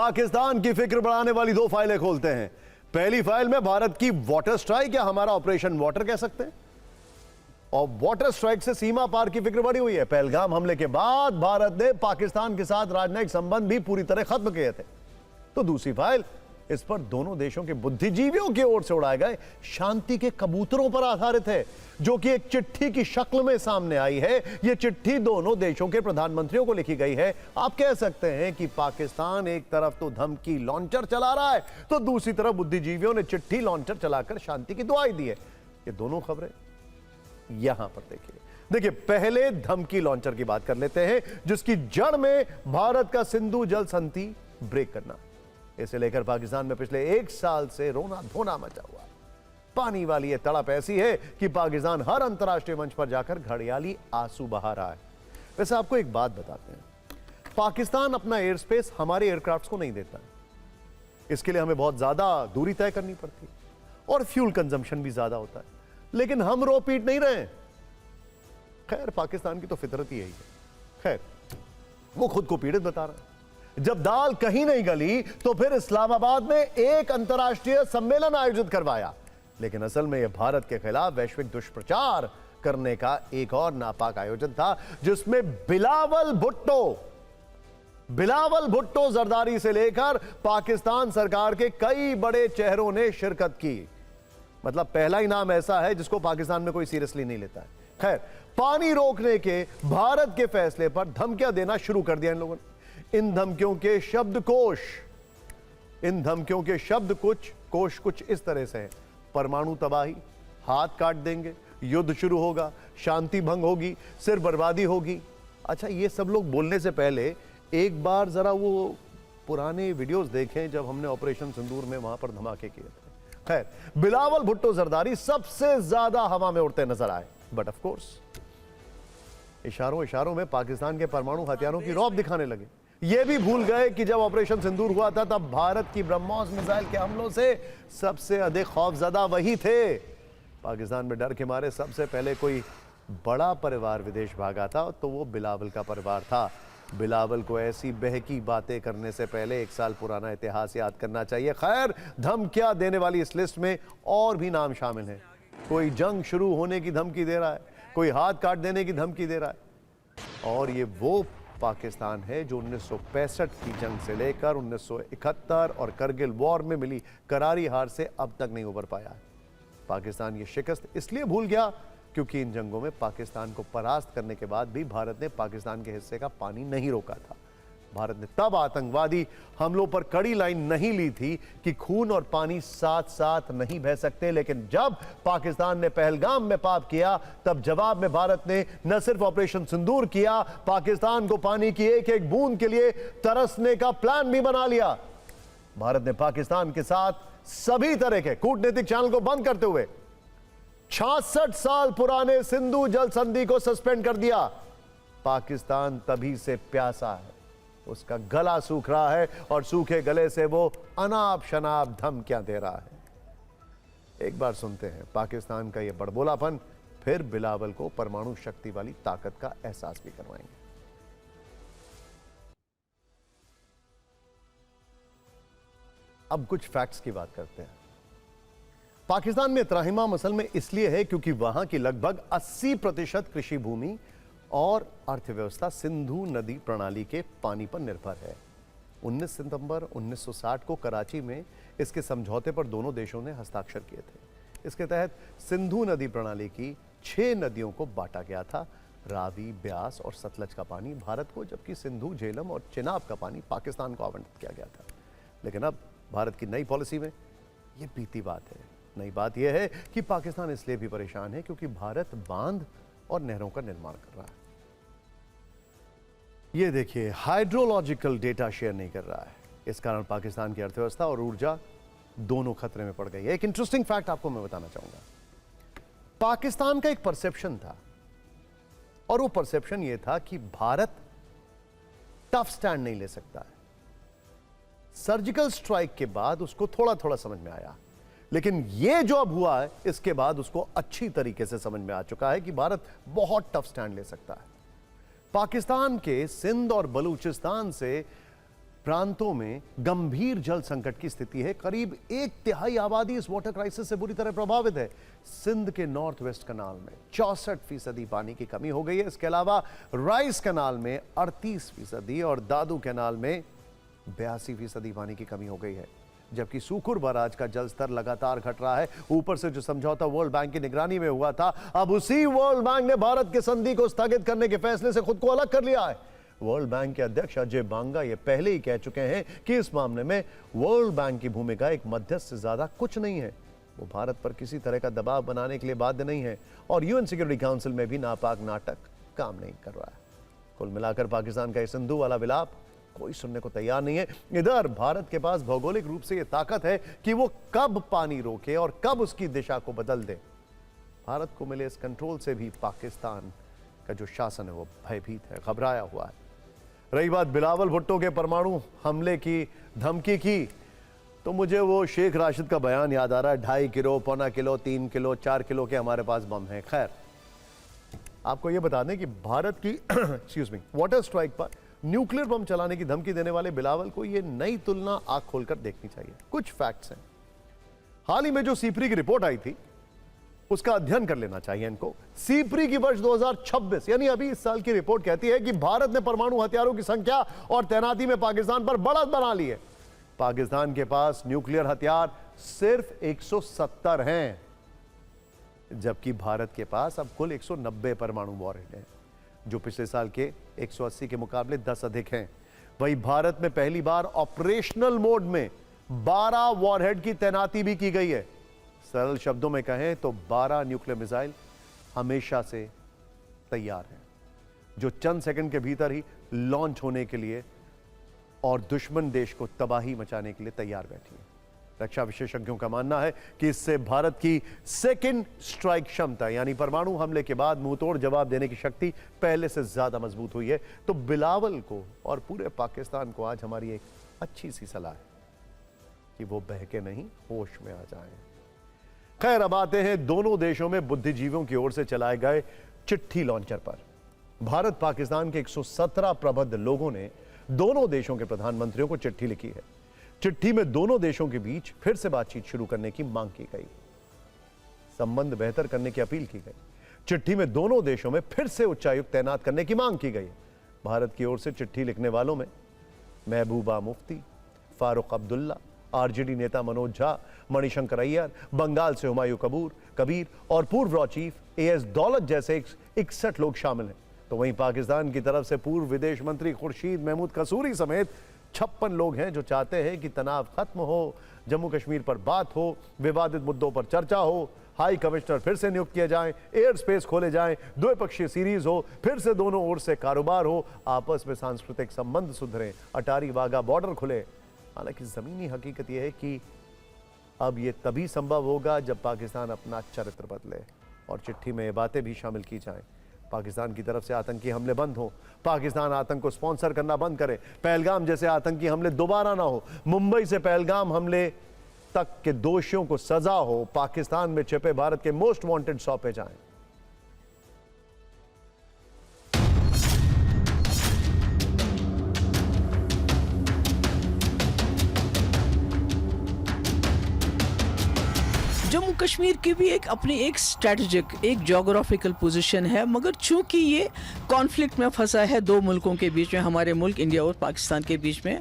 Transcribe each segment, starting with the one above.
पाकिस्तान की फिक्र बढ़ाने वाली दो फाइलें खोलते हैं। पहली फाइल में भारत की वाटर स्ट्राइक या हमारा ऑपरेशन वाटर कह सकते हैं, और वाटर स्ट्राइक से सीमा पार की फिक्र बढ़ी हुई है। पहलगाम हमले के बाद भारत ने पाकिस्तान के साथ राजनयिक संबंध भी पूरी तरह खत्म किए थे। तो दूसरी फाइल, इस पर दोनों देशों के बुद्धिजीवियों की ओर से उड़ाए गए शांति के कबूतरों पर आधारित है, जो कि एक चिट्ठी की शक्ल में सामने आई है। यह चिट्ठी दोनों देशों के प्रधानमंत्रियों को लिखी गई है। आप कह सकते हैं कि पाकिस्तान एक तरफ तो धमकी लॉन्चर चला रहा है, तो दूसरी तरफ बुद्धिजीवियों ने चिट्ठी लॉन्चर चलाकर शांति की दुआई दी है। ये दोनों खबरें यहां पर देखिए, पहले धमकी लॉन्चर की बात कर लेते हैं, जिसकी जड़ में भारत का सिंधु जल संधि ब्रेक करना। इसे लेकर पाकिस्तान में पिछले एक साल से रोना धोना मचा हुआ। पानी वाली यह तड़प ऐसी है कि पाकिस्तान हर अंतर्राष्ट्रीय मंच पर जाकर घड़ियाली आंसू बहा रहा है। वैसे आपको एक बात बताते हैं, पाकिस्तान अपना एयर स्पेस हमारे एयरक्राफ्ट को नहीं देता है। इसके लिए हमें बहुत ज्यादा दूरी तय करनी पड़ती है और फ्यूल कंजम्पशन भी ज्यादा होता है, लेकिन हम रो पीट नहीं रहे। खैर, पाकिस्तान की तो फितरत ही यही है। खैर, वो खुद को पीड़ित बता रहा है। जब दाल कहीं नहीं गली तो फिर इस्लामाबाद में एक अंतर्राष्ट्रीय सम्मेलन आयोजित करवाया, लेकिन असल में यह भारत के खिलाफ वैश्विक दुष्प्रचार करने का एक और नापाक आयोजन था, जिसमें बिलावल भुट्टो जरदारी से लेकर पाकिस्तान सरकार के कई बड़े चेहरों ने शिरकत की। मतलब पहला ही नाम ऐसा है जिसको पाकिस्तान में कोई सीरियसली नहीं लेता है। खैर, पानी रोकने के भारत के फैसले पर धमकियां देना शुरू कर दिया इन लोगों ने। इन धमकियों के शब्दकोश कुछ इस तरह से है: परमाणु तबाही, हाथ काट देंगे, युद्ध शुरू होगा, शांति भंग होगी, सिर बर्बादी होगी। अच्छा, ये सब लोग बोलने से पहले एक बार जरा वो पुराने वीडियोस देखें जब हमने ऑपरेशन सिंदूर में वहां पर धमाके किए थे। खैर, बिलावल भुट्टो जरदारी सबसे ज्यादा हवा में उड़ते नजर आए, बट ऑफ कोर्स इशारों में पाकिस्तान के परमाणु हथियारों की रौब दिखाने लगे। ये भी भूल गए कि जब ऑपरेशन सिंदूर हुआ था तब भारत की ब्रह्मोस मिसाइल के हमलों से सबसे अधिक खौफजदा वही थे। पाकिस्तान में डर के मारे सबसे पहले कोई बड़ा परिवार विदेश भागा था तो वो बिलावल का परिवार था। बिलावल को ऐसी बहकी बातें करने से पहले एक साल पुराना इतिहास याद करना चाहिए। खैर, धमकियां देने वाली इस लिस्ट में और भी नाम शामिल हैं। कोई जंग शुरू होने की धमकी दे रहा है, कोई हाथ काट देने की धमकी दे रहा है। और ये वो पाकिस्तान है जो 1965 की जंग से लेकर 1971 और करगिल वॉर में मिली करारी हार से अब तक नहीं उबर पाया है। पाकिस्तान ये शिकस्त इसलिए भूल गया क्योंकि इन जंगों में पाकिस्तान को परास्त करने के बाद भी भारत ने पाकिस्तान के हिस्से का पानी नहीं रोका था। भारत ने तब आतंकवादी हमलों पर कड़ी लाइन नहीं ली थी कि खून और पानी साथ साथ नहीं बह सकते, लेकिन जब पाकिस्तान ने पहलगाम में पाप किया तब जवाब में भारत ने न सिर्फ ऑपरेशन सिंदूर किया, पाकिस्तान को पानी की एक एक बूंद के लिए तरसने का प्लान भी बना लिया। भारत ने पाकिस्तान के साथ सभी तरह के कूटनीतिक चैनल को बंद करते हुए 66 साल पुराने सिंधु जल संधि को सस्पेंड कर दिया। पाकिस्तान तभी से प्यासा है, उसका गला सूख रहा है और सूखे गले से वो अनाप शनाप धमकियां दे रहा है। एक बार सुनते हैं पाकिस्तान का ये बड़बोलापन, फिर बिलावल को परमाणु शक्ति वाली ताकत का एहसास भी करवाएंगे। अब कुछ फैक्ट्स की बात करते हैं। पाकिस्तान में त्राहिमाम असल में इसलिए है क्योंकि वहां की लगभग 80% कृषि भूमि और अर्थव्यवस्था सिंधु नदी प्रणाली के पानी पर निर्भर है। 19 सितंबर 1960 को कराची में इसके समझौते पर दोनों देशों ने हस्ताक्षर किए थे। इसके तहत सिंधु नदी प्रणाली की 6 नदियों को बांटा गया था। रावी, ब्यास और सतलज का पानी भारत को, जबकि सिंधु, झेलम और चिनाब का पानी पाकिस्तान को आवंटित किया गया था। लेकिन अब भारत की नई पॉलिसी में यह बीती बात है। नई बात यह है कि पाकिस्तान इसलिए भी परेशान है क्योंकि भारत बांध और नहरों का निर्माण कर रहा है। ये देखिए, हाइड्रोलॉजिकल डेटा शेयर नहीं कर रहा है। इस कारण पाकिस्तान की अर्थव्यवस्था और ऊर्जा दोनों खतरे में पड़ गई है। एक इंटरेस्टिंग फैक्ट आपको मैं बताना चाहूंगा। पाकिस्तान का एक परसेप्शन था और वो परसेप्शन ये था कि भारत टफ स्टैंड नहीं ले सकता है। सर्जिकल स्ट्राइक के बाद उसको थोड़ा थोड़ा समझ में आया, लेकिन ये जो अब हुआ है इसके बाद उसको अच्छी तरीके से समझ में आ चुका है कि भारत बहुत टफ स्टैंड ले सकता है। पाकिस्तान के सिंध और बलूचिस्तान से प्रांतों में गंभीर जल संकट की स्थिति है। करीब 1/3 आबादी इस वाटर क्राइसिस से बुरी तरह प्रभावित है। सिंध के नॉर्थ वेस्ट कनाल में 64% पानी की कमी हो गई है। इसके अलावा राइस कनाल में 38% और दादू कनाल में 82% पानी की कमी हो गई है। जबकि सूकुर बराज का जल स्तर लगातार घट रहा है। ऊपर से जो समझौता वर्ल्ड बैंक की निगरानी में हुआ था, अब उसी वर्ल्ड बैंक ने भारत के संधि को स्थगित करने के फैसले से खुद को अलग कर लिया है। वर्ल्ड बैंक के अध्यक्ष अजय बांगा ये पहले ही कह चुके हैं कि इस मामले में वर्ल्ड बैंक की भूमिका एक मध्यस्थ से ज्यादा कुछ नहीं है। वो भारत पर किसी तरह का दबाव बनाने के लिए बाध्य नहीं है और यूएन सिक्योरिटी काउंसिल में भी नापाक नाटक काम नहीं कर रहा है। कुल मिलाकर पाकिस्तान का ये सिंधु वाला विलाप कोई सुनने को तैयार नहीं है। इधर भारत के पास भौगोलिक रूप से यह ताकत है कि वो कब पानी रोके और कब उसकी दिशा को बदल दे। भारत को मिले इस कंट्रोल से भी पाकिस्तान का जो शासन है वो भयभीत है, घबराया हुआ है। रही बात बिलावल भुट्टो के परमाणु हमले की धमकी की, तो मुझे वो शेख राशिद का बयान याद आ रहा है, 2.5 किलो, 1.25 किलो, 3 किलो, 4 किलो के हमारे पास बम हैं। खैर, आपको यह बता दें कि भारत की एक्सक्यूज मी वाटर स्ट्राइक पर न्यूक्लियर बम चलाने की धमकी देने वाले बिलावल को यह नई तुलना आंख खोलकर देखनी चाहिए। कुछ फैक्ट्स हैं। हाल ही में जो सीपरी की रिपोर्ट आई थी उसका अध्ययन कर लेना चाहिए इनको। सीपरी की वर्ष 2026 यानी अभी इस साल की रिपोर्ट कहती है कि भारत ने परमाणु हथियारों की संख्या और तैनाती में पाकिस्तान पर बढ़त बना ली है। पाकिस्तान के पास न्यूक्लियर हथियार सिर्फ 170 हैं, जबकि भारत के पास अब कुल 190 परमाणु वॉरहेड हैं, जो पिछले साल के 180 के मुकाबले 10 अधिक हैं। वहीं भारत में पहली बार ऑपरेशनल मोड में 12 वॉरहेड की तैनाती भी की गई है। सरल शब्दों में कहें तो 12 न्यूक्लियर मिसाइल हमेशा से तैयार हैं, जो चंद सेकंड के भीतर ही लॉन्च होने के लिए और दुश्मन देश को तबाही मचाने के लिए तैयार बैठी है। रक्षा विशेषज्ञों का मानना है कि इससे भारत की सेकंड स्ट्राइक क्षमता यानी परमाणु हमले के बाद मुंहतोड़ जवाब देने की शक्ति पहले से ज्यादा मजबूत हुई है। तो बिलावल को और पूरे पाकिस्तान को आज हमारी एक अच्छी सी सलाह है कि वो बहके नहीं, होश में आ जाएं। खैर, अब आते हैं दोनों देशों में बुद्धिजीवियों की ओर से चलाए गए चिट्ठी लॉन्चर पर। भारत पाकिस्तान के 117 प्रबुद्ध लोगों ने दोनों देशों के प्रधानमंत्रियों को चिट्ठी लिखी है। चिट्ठी में दोनों देशों के बीच फिर से बातचीत शुरू करने की मांग की गई, संबंध बेहतर करने की अपील की गई। चिट्ठी में दोनों देशों में फिर से उच्चायुक्त तैनात करने की मांग की गई। भारत की ओर से चिट्ठी लिखने वालों में महबूबा मुफ्ती, फारूक अब्दुल्ला, आरजेडी नेता मनोज झा, मणिशंकर अय्यर, बंगाल से हुमायूं कबीर और पूर्व रॉ चीफ एएस दौलत जैसे 61 लोग शामिल हैं। तो वहीं पाकिस्तान की तरफ से पूर्व विदेश मंत्री खुर्शीद महमूद कसूरी समेत 56 लोग हैं जो चाहते हैं कि तनाव खत्म हो, जम्मू कश्मीर पर बात हो, विवादित मुद्दों पर चर्चा हो, हाई कमिश्नर फिर से नियुक्त किए जाएं, एयर स्पेस खोले जाएं, द्विपक्षीय सीरीज हो, फिर से दोनों ओर से कारोबार हो, आपस में सांस्कृतिक संबंध सुधरें, अटारी वाघा बॉर्डर खुले। हालांकि जमीनी हकीकत यह है कि अब यह तभी संभव होगा जब पाकिस्तान अपना चरित्र बदले और चिट्ठी में ये बातें भी शामिल की जाएं। पाकिस्तान की तरफ से आतंकी हमले बंद हो, पाकिस्तान आतंक को स्पॉन्सर करना बंद करे, पहलगाम जैसे आतंकी हमले दोबारा ना हो, मुंबई से पहलगाम हमले तक के दोषियों को सजा हो, पाकिस्तान में छिपे भारत के मोस्ट वांटेड सौंपे जाएं। जम्मू कश्मीर की भी एक अपनी एक स्ट्रेटेजिक एक ज्योग्राफिकल पोजीशन है, मगर चूंकि ये कॉन्फ्लिक्ट में फंसा है दो मुल्कों के बीच में, हमारे मुल्क इंडिया और पाकिस्तान के बीच में,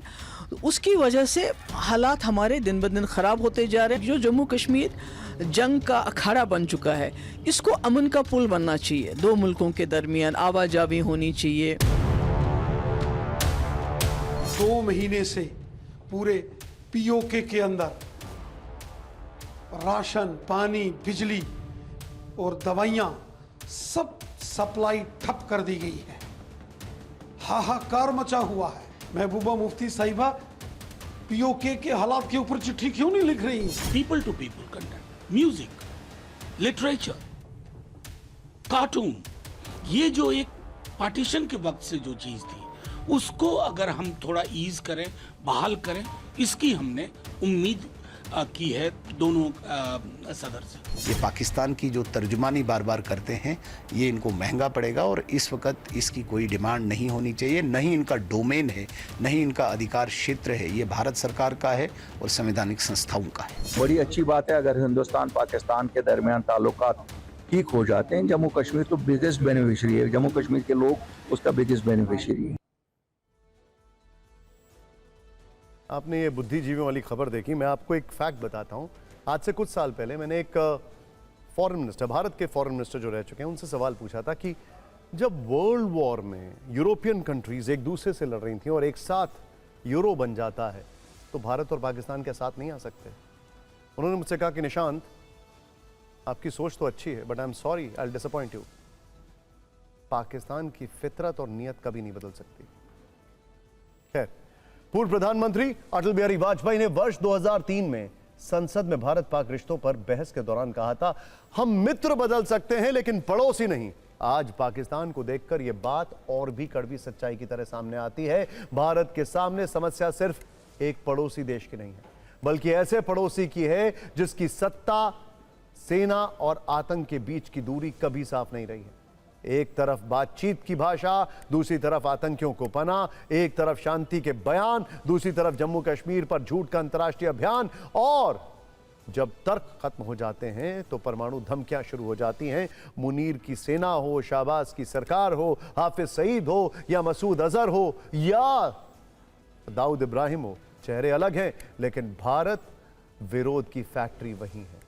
उसकी वजह से हालात हमारे दिन ब दिन ख़राब होते जा रहे हैं। जो जम्मू कश्मीर जंग का अखाड़ा बन चुका है, इसको अमन का पुल बनना चाहिए, दो मुल्कों के दरमियान आवाजाही होनी चाहिए। 2 महीने से पूरे पीओके के अंदर राशन, पानी, बिजली और दवाइयां सब सप्लाई ठप कर दी गई है। हाहाकार मचा हुआ है। महबूबा मुफ्ती साहिबा पीओके के हालात के ऊपर चिट्ठी क्यों नहीं लिख रही? People to people content, music, literature, cartoon, ये जो एक पार्टीशन के वक्त से जो चीज थी, उसको अगर हम थोड़ा ईज करें, बहाल करें, इसकी हमने उम्मीद की है दोनों सदर से। ये पाकिस्तान की जो तर्जुमानी बार बार करते हैं ये इनको महंगा पड़ेगा और इस वक्त इसकी कोई डिमांड नहीं होनी चाहिए, न ही इनका डोमेन है, न ही इनका अधिकार क्षेत्र है। ये भारत सरकार का है और संवैधानिक संस्थाओं का है। बड़ी अच्छी बात है अगर हिंदुस्तान पाकिस्तान के दरमियान ताल्लुकात ठीक हो जाते हैं। जम्मू कश्मीर तो बिगेस्ट बेनिफिशियरी है, जम्मू कश्मीर के लोग उसका बिगेस्ट बेनिफिशियरी है। आपने ये बुद्धिजीवियों वाली खबर देखी। मैं आपको एक फैक्ट बताता हूं। आज से कुछ साल पहले मैंने एक फॉरेन मिनिस्टर, भारत के फॉरेन मिनिस्टर जो रह चुके हैं, उनसे सवाल पूछा था कि जब वर्ल्ड वॉर में यूरोपियन कंट्रीज एक दूसरे से लड़ रही थी और एक साथ यूरो बन जाता है तो भारत और पाकिस्तान के साथ नहीं आ सकते। उन्होंने मुझसे कहा कि निशांत, आपकी सोच तो अच्छी है but I am sorry, I will disappoint you. Pakistan की फितरत और नियत कभी नहीं बदल सकती। खैर, पूर्व प्रधानमंत्री अटल बिहारी वाजपेयी ने वर्ष 2003 में संसद में भारत पाक रिश्तों पर बहस के दौरान कहा था, हम मित्र बदल सकते हैं लेकिन पड़ोसी नहीं। आज पाकिस्तान को देखकर यह बात और भी कड़वी सच्चाई की तरह सामने आती है। भारत के सामने समस्या सिर्फ एक पड़ोसी देश की नहीं है, बल्कि ऐसे पड़ोसी की है जिसकी सत्ता, सेना और आतंक के बीच की दूरी कभी साफ नहीं रही है। एक तरफ बातचीत की भाषा, दूसरी तरफ आतंकियों को पनाह, एक तरफ शांति के बयान, दूसरी तरफ जम्मू कश्मीर पर झूठ का अंतर्राष्ट्रीय अभियान, और जब तर्क खत्म हो जाते हैं तो परमाणु धमकियां शुरू हो जाती हैं। मुनीर की सेना हो, शाहबाज की सरकार हो, हाफिज सईद हो या मसूद अजहर हो या दाऊद इब्राहिम हो, चेहरे अलग हैं लेकिन भारत विरोध की फैक्ट्री वही है।